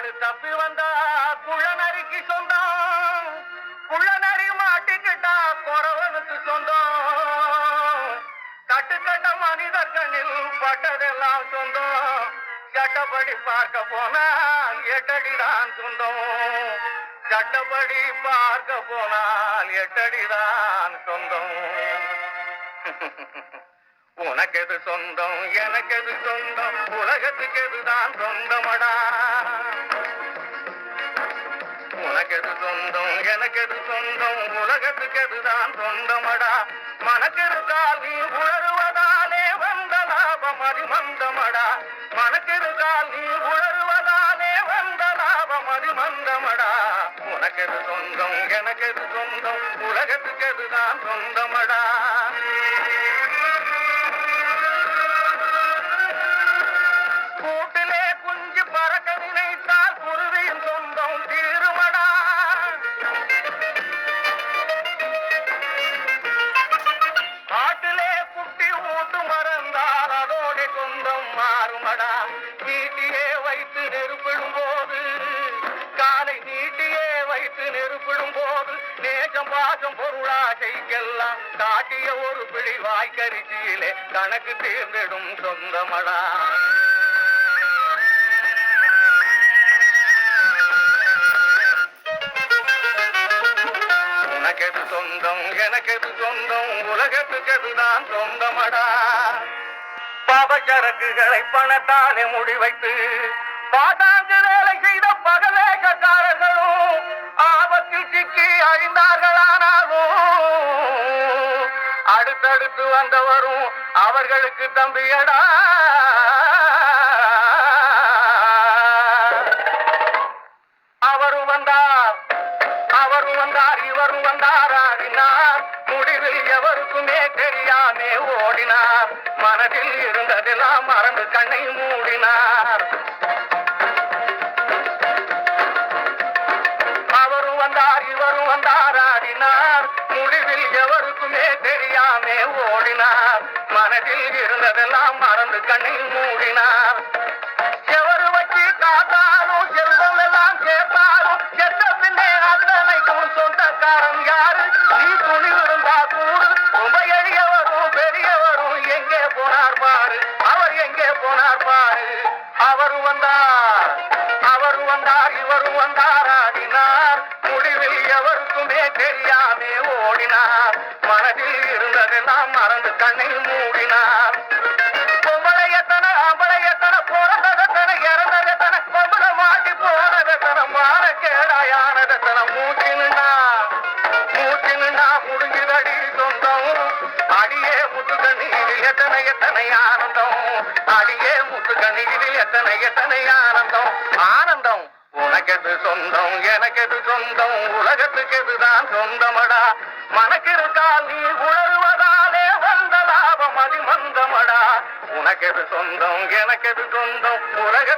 மாடு தப்பி வந்தா குள்ளநரிக்கு சொந்தம், குள்ளநரி மாட்டிக்கிட்டா குறவனுக்கு சொந்தம். கட்டுக்கட்ட மனிதர் கண்ணில் பட்டதெல்லாம் சொந்தம். சட்டப்படி பார்க்க போனால் எட்டடிதான் சொந்தம். சட்டப்படி பார்க்க போனால் எட்டடிதான் சொந்தம். உனக்கெது சொந்தம் எனக்கெது சொந்தம், உலகத்துக்கு எதுதான் சொந்தமடா. உனக்கெது சொந்தம் எனக்கெது சொந்தம், உலகத்துக்கு எதுதான் சொந்தமடா. மனக்கெருக்கால் நீ உணர்வதாலே வந்த லாபம் அதிமந்தமடா. மனக்கெருக்கால் நீ உணர்வதாலே வந்த லாபம் அதிமந்தமடா. உனக்கெது சொந்தம் எனக்கெது சொந்தம், உலகத்துக்கு எதுதான் சொந்தமடா. கூட்டிலே குஞ்சு பறக்க நினைத்தால் குருவியின் சொந்தம் தீருமடா. காட்டிலே குட்டி ஊட்டு மறந்தால் அதோட சொந்தம் மாறுமடா. நீட்டியே வைத்து நெருப்பிடும் போது, காலை நீட்டியே வைத்து நெருப்பிடும் போது, நேசம் பாசம் பொருளாசைக்கெல்லாம் காட்டிய ஒரு பிடி வாய்க்கரிசியிலே கணக்கு தீர்ந்திடும் சொந்தமடா. உனக்கெது சொந்தம் எனக்கெது சொந்தம், உலகத்துக்கு எதுதான் சொந்தமடா. பாபச்சரக்குகளை பணத்தாலே முடிவைத்து பாட்டாங்கு வேலை செய்த பகவேஷக்காரர்களும் ஆபத்தில் சிக்கி அழிந்தார்களானாலும் அடுத்தடுத்து வந்தவரும் அவர்களுக்கு தம்பியடா. அவரும் வந்தார் அவரும் வந்தார் இவரும் வந்தாராடினார். முடிவில் எவருக்குமே தெரியாமே ஓடினார். மனதில் இருந்ததெல்லாம் மறந்து கண்ணை மூடினார். அவரும் வந்தார் இவரும் வந்தாராடினார். முடிவில் எவருக்குமே தெரியாமே ஓடினார். மனதில் இருந்ததெல்லாம் மறந்து கண்ணை மூடினார். எவரு வச்சு காத்தாலும் செல்வம் எல்லாம் கேட்டாலும் செத்த பின்னே அத்தனைக்கும் சொந்தக்காரன் யாரு? நீ துணிவிருந்தா கூடு, ரொம்ப எளியவரும் பெரியவரும் எங்கே போனார் பாரு, அவர் எங்கே போனார் பாரு. அவரும் வந்தார் இவரும் வந்தாராடினார். முடிவில் எவருக்குமே தெரியாமே ஓடினார். மனதில் இருந்ததெல்லாம் மறந்து கண்ணை மூடினார். பொம்பளை எத்தனை ஆம்பளை எத்தனை, பிறந்ததெத்தனை இறந்ததெத்தனை, பொம்பளை மாட்டி போனதெத்தனை, மான கேடாயானதெத்தனை, மூச்சினுண்டா முடிஞ்சுதடி சொந்தம். அடியே முத்து கண்ணீரில் எத்தனை எத்தனை ஆனந்தம், அடியே முத்து கண்ணீரில் எத்தனை எத்தனை ஆனந்தம். ஆனந்தம் உனக்கெது சொந்தம் எனக்கெது சொந்தம், உலகத்துக்கு எதுதான் சொந்தமடா. மனக்கிருக்கால் நீ உணர்வதாலே வந்த லாபம் அதிமந்தமடா. உனக்கெது சொந்தம் எனக்கெது சொந்தம், உலகத்துக்கு